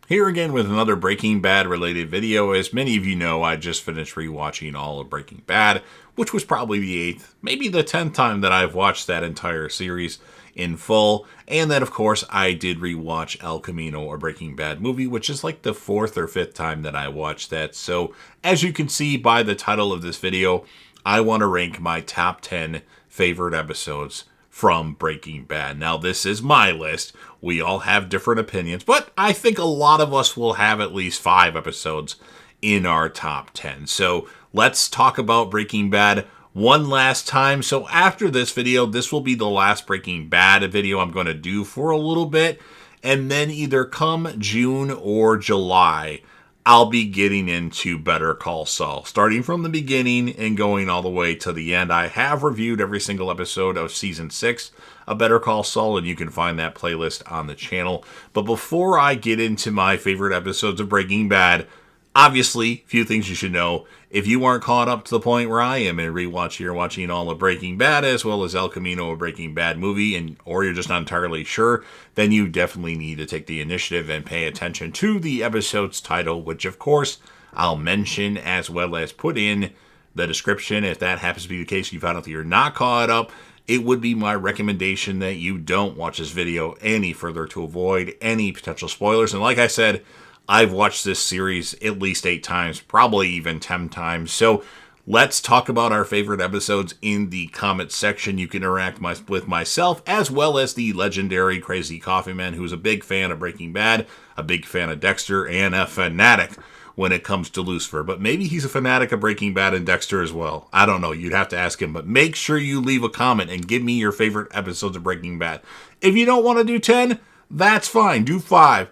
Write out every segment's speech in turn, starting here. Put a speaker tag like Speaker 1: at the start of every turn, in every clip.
Speaker 1: Here again with another Breaking Bad related video. As many of you know, I just finished rewatching all of Breaking Bad, which was probably the 8th, maybe the 10th time that I've watched that entire series in full. And then, of course, I did rewatch El Camino, a Breaking Bad movie, which is like the 4th or 5th time that I watched that. So, as you can see by the title of this video, I want to rank my top 10 favorite episodes from Breaking Bad. Now, this is my list. We all have different opinions, but I think a lot of us will have at least 5 episodes in our top 10. So let's talk about Breaking Bad one last time. So after this video, this will be the last Breaking Bad video I'm going to do for a little bit. And then either come June or July, I'll be getting into Better Call Saul, starting from the beginning and going all the way to the end. I have reviewed every single episode of Season 6 of Better Call Saul, and you can find that playlist on the channel. But before I get into my favorite episodes of Breaking Bad, obviously, a few things you should know. If you aren't caught up to the point where I am and you're watching all of Breaking Bad as well as El Camino, a Breaking Bad movie, or you're just not entirely sure, then you definitely need to take the initiative and pay attention to the episode's title, which of course I'll mention as well as put in the description. If that happens to be the case, you found out that you're not caught up, it would be my recommendation that you don't watch this video any further to avoid any potential spoilers. And like I said, I've watched this series at least 8 times, probably even 10 times. So let's talk about our favorite episodes in the comment section. You can interact with myself as well as the legendary Crazy Coffee Man, who's a big fan of Breaking Bad, a big fan of Dexter, and a fanatic when it comes to Lucifer. But maybe he's a fanatic of Breaking Bad and Dexter as well. I don't know. You'd have to ask him. But make sure you leave a comment and give me your favorite episodes of Breaking Bad. If you don't want to do 10, that's fine. Do 5.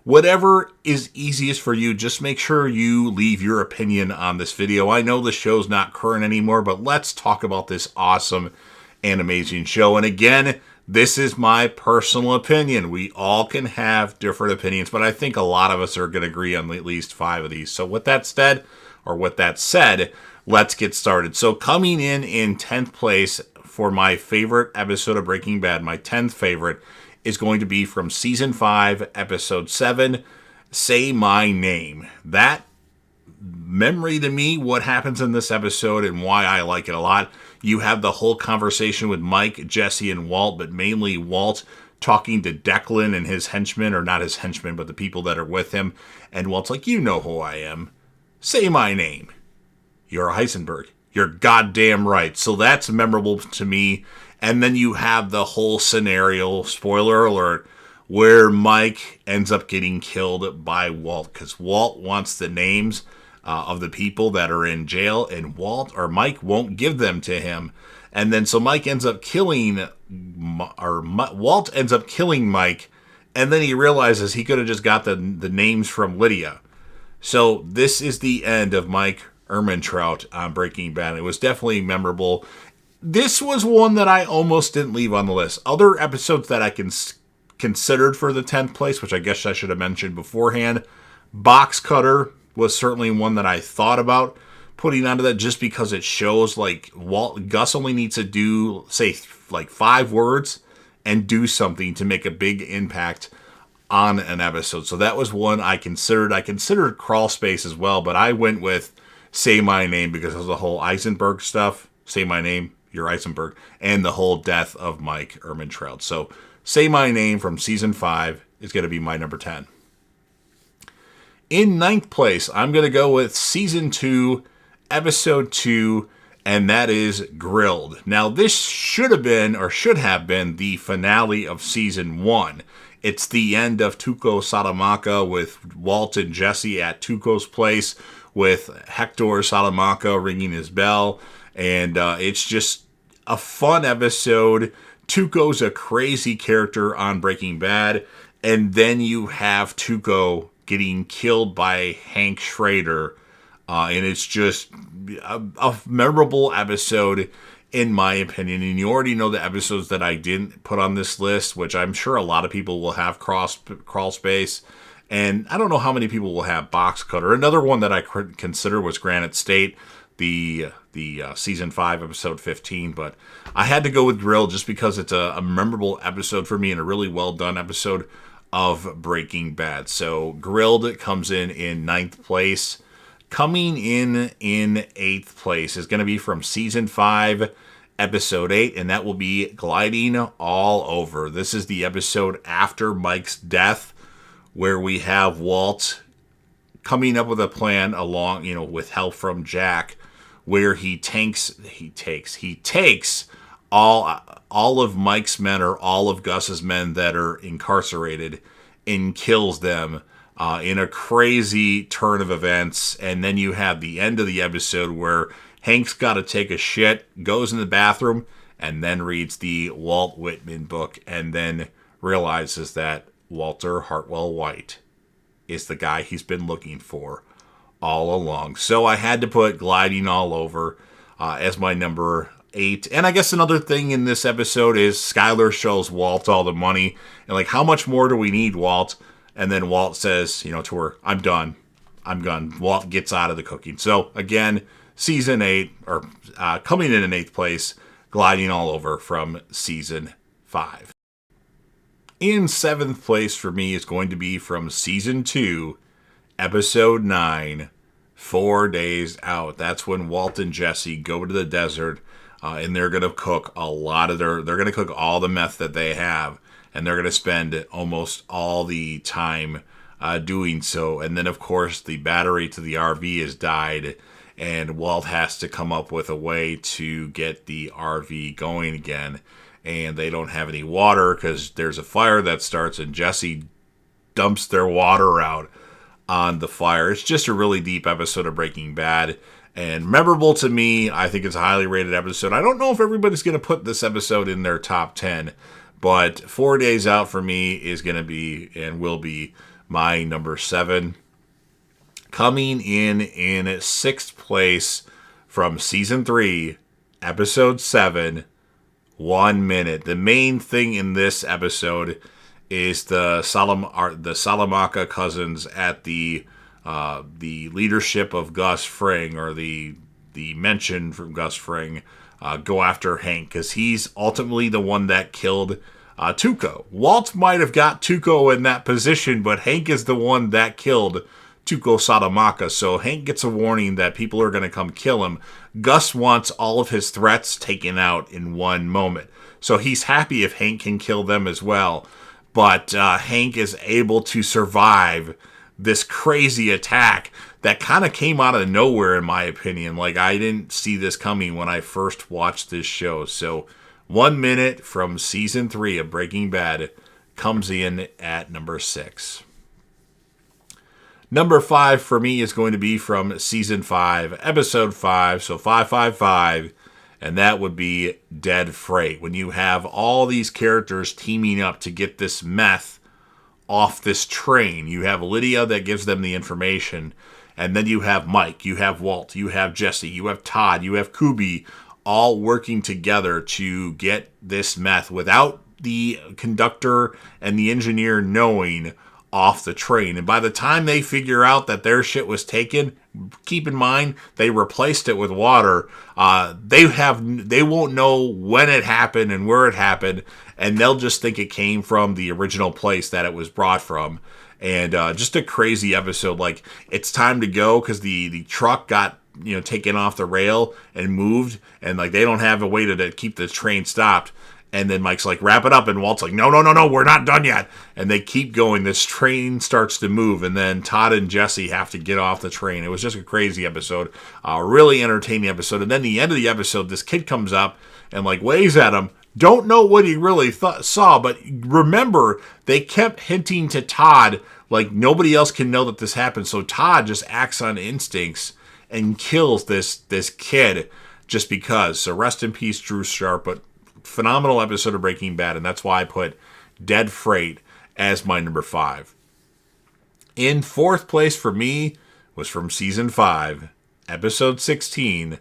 Speaker 1: Whatever is easiest for you, just make sure you leave your opinion on this video. I know the show's not current anymore, but let's talk about this awesome and amazing show. And again, this is my personal opinion. We all can have different opinions, but I think a lot of us are going to agree on at least 5 of these. So with that said, let's get started. So coming in 10th place for my favorite episode of Breaking Bad, my 10th favorite, is going to be from Season 5, Episode 7, Say My Name. That memory to me, what happens in this episode and why I like it a lot. You have the whole conversation with Mike, Jesse, and Walt, but mainly Walt talking to Declan and his henchmen, or not his henchmen, but the people that are with him. And Walt's like, you know who I am. Say my name. You're Heisenberg. You're goddamn right. So that's memorable to me. And then you have the whole scenario, spoiler alert, where Mike ends up getting killed by Walt because Walt wants the names of the people that are in jail, and Mike won't give them to him. And then so Mike ends up killing, Walt ends up killing Mike, and then he realizes he could have just got the names from Lydia. So this is the end of Mike Ehrmantraut on Breaking Bad. It was definitely memorable. This was one that I almost didn't leave on the list. Other episodes that I considered for the 10th place, which I guess I should have mentioned beforehand, Box Cutter was certainly one that I thought about putting onto that just because it shows like Gus only needs to do, say, like 5 words and do something to make a big impact on an episode. So that was one I considered. I considered Crawl Space as well, but I went with Say My Name because of the whole Eisenberg stuff. Say my name. You're Eisenberg, and the whole death of Mike Ehrmantraut. So, Say My Name from Season 5 is going to be my number 10. In 9th place, I'm going to go with Season 2, Episode 2, and that is Grilled. Now, this should have been the finale of Season 1. It's the end of Tuco Salamanca with Walt and Jesse at Tuco's place with Hector Salamanca ringing his bell. And it's just a fun episode. Tuco's a crazy character on Breaking Bad. And then you have Tuco getting killed by Hank Schrader. And it's just a memorable episode, in my opinion. And you already know the episodes that I didn't put on this list, which I'm sure a lot of people will have Crawl Space. And I don't know how many people will have Box Cutter. Another one that I consider was Granite State, the Season 5, Episode 15, but I had to go with Grill just because it's a memorable episode for me and a really well-done episode. of Breaking Bad. So Grilled comes in ninth place. Coming in eighth place is going to be from season 5, episode 8, and that will be Gliding All Over. This is the episode after Mike's death, where we have Walt coming up with a plan along, with help from Jack, where he takes all of Mike's men or all of Gus's men that are incarcerated and kills them in a crazy turn of events. And then you have the end of the episode where Hank's got to take a shit, goes in the bathroom, and then reads the Walt Whitman book, and then realizes that Walter Hartwell White is the guy he's been looking for all along. So I had to put Gliding All Over as my number 8. And I guess another thing in this episode is Skyler shows Walt all the money, and like, how much more do we need, Walt? And then Walt says, to her, I'm done. Walt gets out of the cooking. So again, season 8, or coming in 8th place, Gliding All Over from season 5. In 7th place for me is going to be from season 2, episode 9, 4 Days Out. That's when Walt and Jesse go to the desert, and they're going to cook they're going to cook all the meth that they have, and they're going to spend almost all the time doing so. And then, of course, the battery to the RV has died, and Walt has to come up with a way to get the RV going again. And they don't have any water because there's a fire that starts, and Jesse dumps their water out on the fire. It's just a really deep episode of Breaking Bad, and memorable to me. I think it's a highly rated episode. I don't know if everybody's going to put this episode in their top 10, but 4 Days Out for me is going to be and will be my number 7. Coming in 6th place from season 3, episode 7, 1 minute. The main thing in this episode is the Salamanca cousins at the leadership of Gus Fring, or the mention from Gus Fring, go after Hank, because he's ultimately the one that killed Tuco. Walt might have got Tuco in that position, but Hank is the one that killed Tuco Salamanca. So Hank gets a warning that people are going to come kill him. Gus wants all of his threats taken out in one moment. So he's happy if Hank can kill them as well. But Hank is able to survive this crazy attack that kind of came out of nowhere, in my opinion. Like, I didn't see this coming when I first watched this show. So 1 minute from season 3 of Breaking Bad comes in at number 6. Number 5 for me is going to be from season 5, episode 5, so 555, and that would be Dead Freight. When you have all these characters teaming up to get this meth off this train, you have Lydia that gives them the information, and then you have Mike, you have Walt, you have Jesse, you have Todd, you have Kuby, all working together to get this meth without the conductor and the engineer knowing off the train. And by the time they figure out that their shit was taken, keep in mind they replaced it with water. They won't know when it happened and where it happened, and they'll just think it came from the original place that it was brought from. And just a crazy episode. Like, it's time to go because the truck got taken off the rail and moved, and like they don't have a way to keep the train stopped. And then Mike's like, wrap it up. And Walt's like, no, we're not done yet. And they keep going. This train starts to move. And then Todd and Jesse have to get off the train. It was just a crazy episode. Really entertaining episode. And then the end of the episode, this kid comes up and like waves at him. Don't know what he really saw. But remember, they kept hinting to Todd like nobody else can know that this happened. So Todd just acts on instincts and kills this kid just because. So rest in peace, Drew Sharp. But phenomenal episode of Breaking Bad, and that's why I put Dead Freight as my number 5. In 4th place for me was from season 5, episode 16,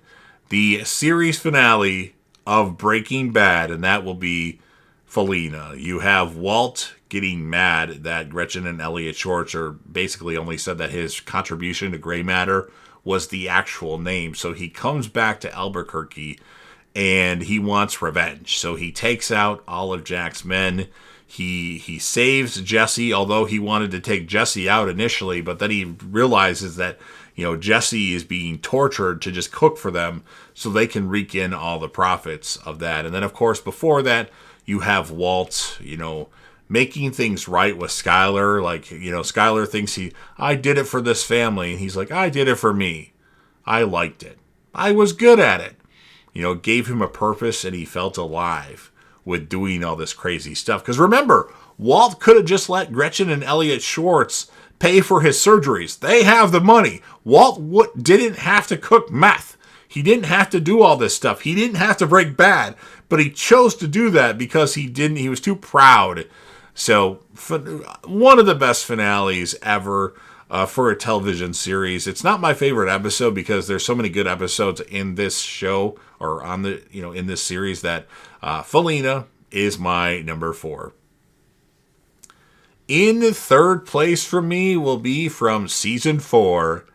Speaker 1: the series finale of Breaking Bad, and that will be Felina. You have Walt getting mad that Gretchen and Elliot Schwartz basically only said that his contribution to Gray Matter was the actual name, so he comes back to Albuquerque and he wants revenge. So he takes out all of Jack's men. He saves Jesse, although he wanted to take Jesse out initially, but then he realizes that, Jesse is being tortured to just cook for them so they can rake in all the profits of that. And then, of course, before that, you have Walt, making things right with Skyler. Like, Skyler thinks I did it for this family. And he's like, I did it for me. I liked it. I was good at it. It gave him a purpose, and he felt alive with doing all this crazy stuff. Because remember, Walt could have just let Gretchen and Elliot Schwartz pay for his surgeries. They have the money. Walt didn't have to cook meth. He didn't have to do all this stuff. He didn't have to break bad. But he chose to do that because he was too proud. So, one of the best finales ever for a television series. It's not my favorite episode because there's so many good episodes in this show or in this series that Felina is my number 4. In third place for me will be from season 4,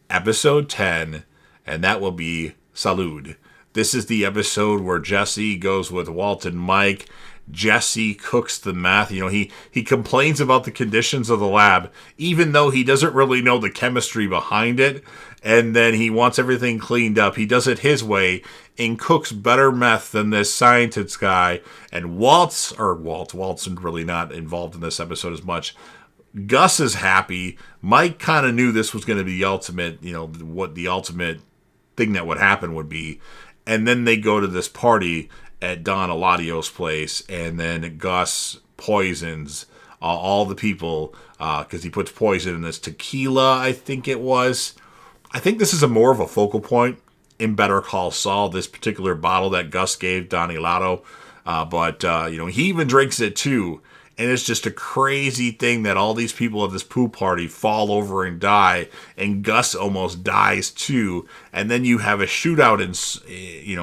Speaker 1: episode 10, and that will be Salud. This is the episode where Jesse goes with Walt and Mike. Jesse cooks the meth. He complains about the conditions of the lab, even though he doesn't really know the chemistry behind it. And then he wants everything cleaned up. He does it his way and cooks better meth than this scientist guy. And Walt's really not involved in this episode as much. Gus is happy. Mike kind of knew this was going to be the ultimate, what the ultimate thing that would happen would be. And then they go to this party at Don Eladio's place, and then Gus poisons all the people because he puts poison in this tequila, I think it was. I think this is more of a focal point in Better Call Saul, this particular bottle that Gus gave Don Eladio. But he even drinks it too. And it's just a crazy thing that all these people at this pool party fall over and die, and Gus almost dies too. And then you have a shootout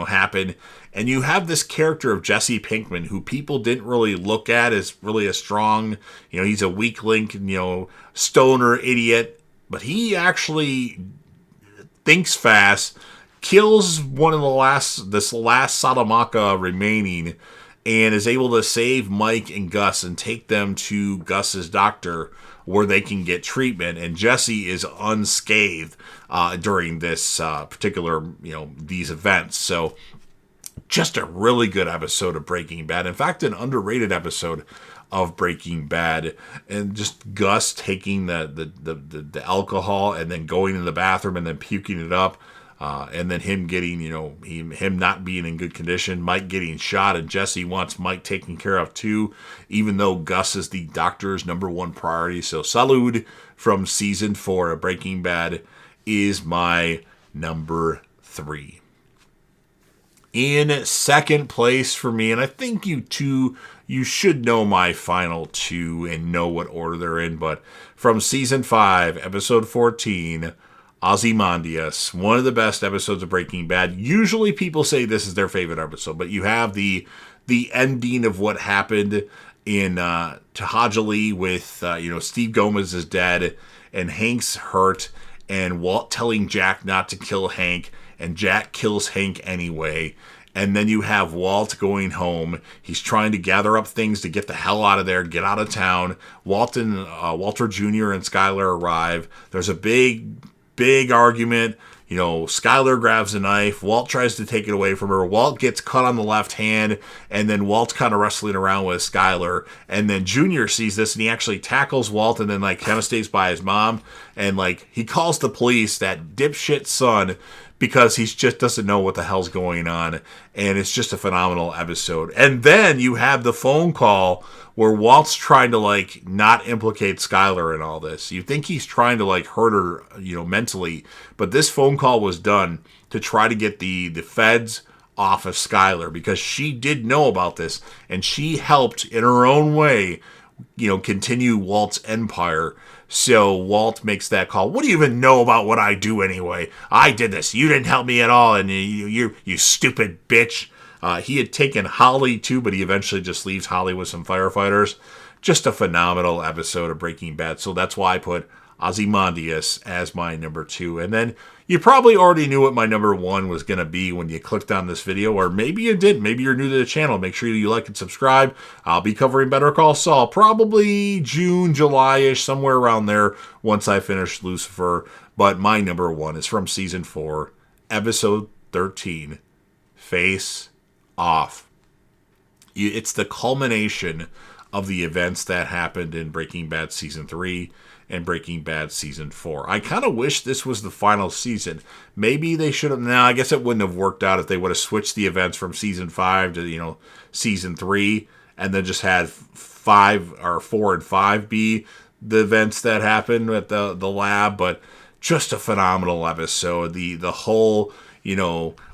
Speaker 1: happen, and you have this character of Jesse Pinkman, who people didn't really look at as really a strong, he's a weak link, stoner idiot, but he actually thinks fast, kills one of this last Salamanca remaining, and is able to save Mike and Gus and take them to Gus's doctor where they can get treatment. And Jesse is unscathed during this particular, these events. So just a really good episode of Breaking Bad. In fact, an underrated episode of Breaking Bad. And just Gus taking the alcohol and then going in the bathroom and then puking it up. And then him getting, him not being in good condition, Mike getting shot, and Jesse wants Mike taken care of too, even though Gus is the doctor's number 1 priority. So Salud from season 4 of Breaking Bad is my number 3. In second place for me, and I think you should know my final 2 and know what order they're in, but from season 5, episode 14, Ozymandias, one of the best episodes of Breaking Bad. Usually people say this is their favorite episode, but you have the ending of what happened in Tahajali with, Steve Gomez is dead and Hank's hurt, and Walt telling Jack not to kill Hank, and Jack kills Hank anyway. And then you have Walt going home. He's trying to gather up things to get the hell out of there, get out of town. Walter Jr. and Skyler arrive. There's a big argument. Skyler grabs a knife. Walt tries to take it away from her. Walt gets cut on the left hand, and then Walt's kind of wrestling around with Skyler. And then Junior sees this, and he actually tackles Walt, and then kind of stays by his mom. And he calls the police, that dipshit son, because he just doesn't know what the hell's going on. And it's just a phenomenal episode. And then you have the phone call where Walt's trying to not implicate Skyler in all this. You think he's trying to hurt her, mentally, but this phone call was done to try to get the feds off of Skyler, because she did know about this, and she helped in her own way, continue Walt's empire. So Walt makes that call. What do you even know about what I do anyway? I did this. You didn't help me at all, and you stupid bitch. He had taken Holly too, but he eventually just leaves Holly with some firefighters. Just a phenomenal episode of Breaking Bad. So that's why I put Ozymandias as my number 2. And then you probably already knew what my number 1 was going to be when you clicked on this video, or maybe you didn't. Maybe you're new to the channel. Make sure you like and subscribe. I'll be covering Better Call Saul probably June, July-ish, somewhere around there once I finish Lucifer. But my number 1 is from Season 4, Episode 13, Face Off. It's the culmination of the events that happened in Breaking Bad Season 3 and Breaking Bad Season 4. I kind of wish this was the final season. Maybe they should have... Now, I guess it wouldn't have worked out if they would have switched the events from Season 5 to, Season 3, and then just had 5 or 4 and 5 be the events that happened at the lab. But just a phenomenal episode. The whole,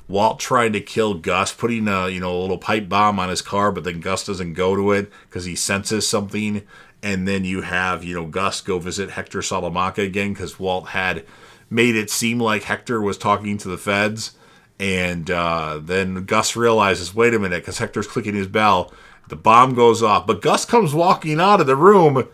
Speaker 1: Walt trying to kill Gus, putting a little pipe bomb on his car, but then Gus doesn't go to it because he senses something. And then you have, Gus go visit Hector Salamanca again because Walt had made it seem like Hector was talking to the feds. And then Gus realizes, wait a minute, because Hector's clicking his bell. The bomb goes off. But Gus comes walking out of the room,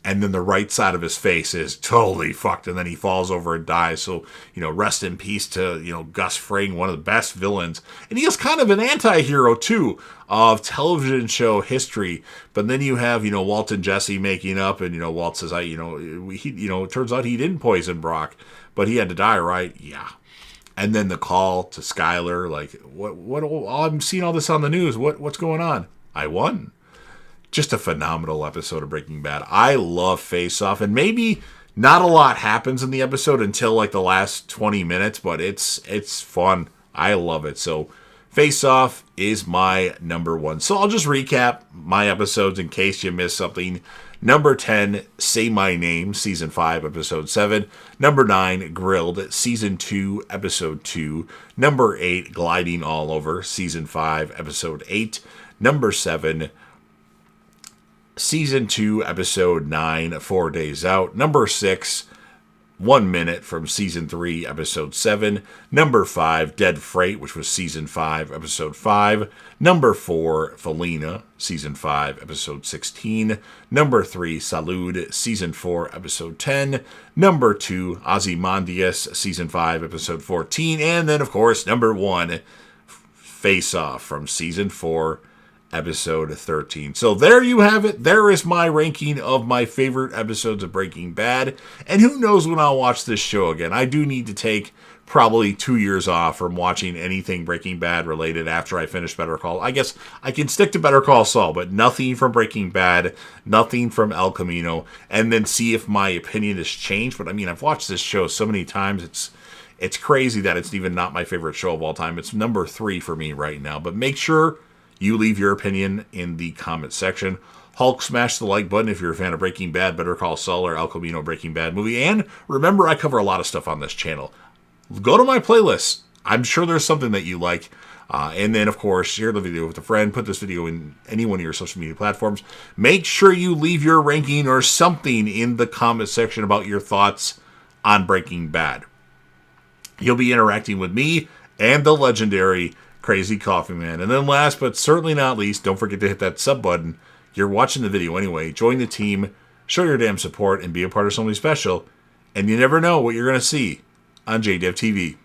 Speaker 1: and then the right side of his face is totally fucked. And then he falls over and dies. So, rest in peace to, Gus Fring, one of the best villains. And he is kind of an anti-hero, too, of television show history. But then you have, Walt and Jesse making up. And, Walt says, it turns out he didn't poison Brock. But he had to die, right? Yeah. And then the call to Skyler, like, what? I'm seeing all this on the news. What's going on? I won. Just a phenomenal episode of Breaking Bad. I love Face Off, and maybe not a lot happens in the episode until like the last 20 minutes, but it's fun. I love it. So Face Off is my number 1. So I'll just recap my episodes in case you missed something. Number 10, Say My Name, Season 5, Episode 7. Number 9, Grilled, Season 2, Episode 2. Number 8, Gliding All Over, Season 5, Episode 8. Number 7, Season 2, Episode 9, 4 Days Out. Number 6, 1 Minute from Season 3, Episode 7. Number 5, Dead Freight, which was Season 5, Episode 5. Number 4, Felina, Season 5, Episode 16. Number 3, Salud, Season 4, Episode 10. Number 2, Ozymandias, Season 5, Episode 14. And then, of course, number 1, Face Off from Season 4, Episode 13. So there you have it. There is my ranking of my favorite episodes of Breaking Bad. And who knows when I'll watch this show again. I do need to take probably 2 years off from watching anything Breaking Bad related after I finish Better Call. I guess I can stick to Better Call Saul, but nothing from Breaking Bad, nothing from El Camino, and then see if my opinion has changed. But I mean, I've watched this show so many times, it's crazy that it's even not my favorite show of all time. It's number 3 for me right now. But make sure you leave your opinion in the comment section. Hulk, smash the like button if you're a fan of Breaking Bad, Better Call Saul, or El Camino Breaking Bad movie. And remember, I cover a lot of stuff on this channel. Go to my playlist. I'm sure there's something that you like. And then, of course, share the video with a friend. Put this video in any one of your social media platforms. Make sure you leave your ranking or something in the comment section about your thoughts on Breaking Bad. You'll be interacting with me and the legendary Crazy Coffee Man. And then last but certainly not least, don't forget to hit that sub button. You're watching the video anyway. Join the team, show your damn support, and be a part of something special. And you never know what you're going to see on JDev TV.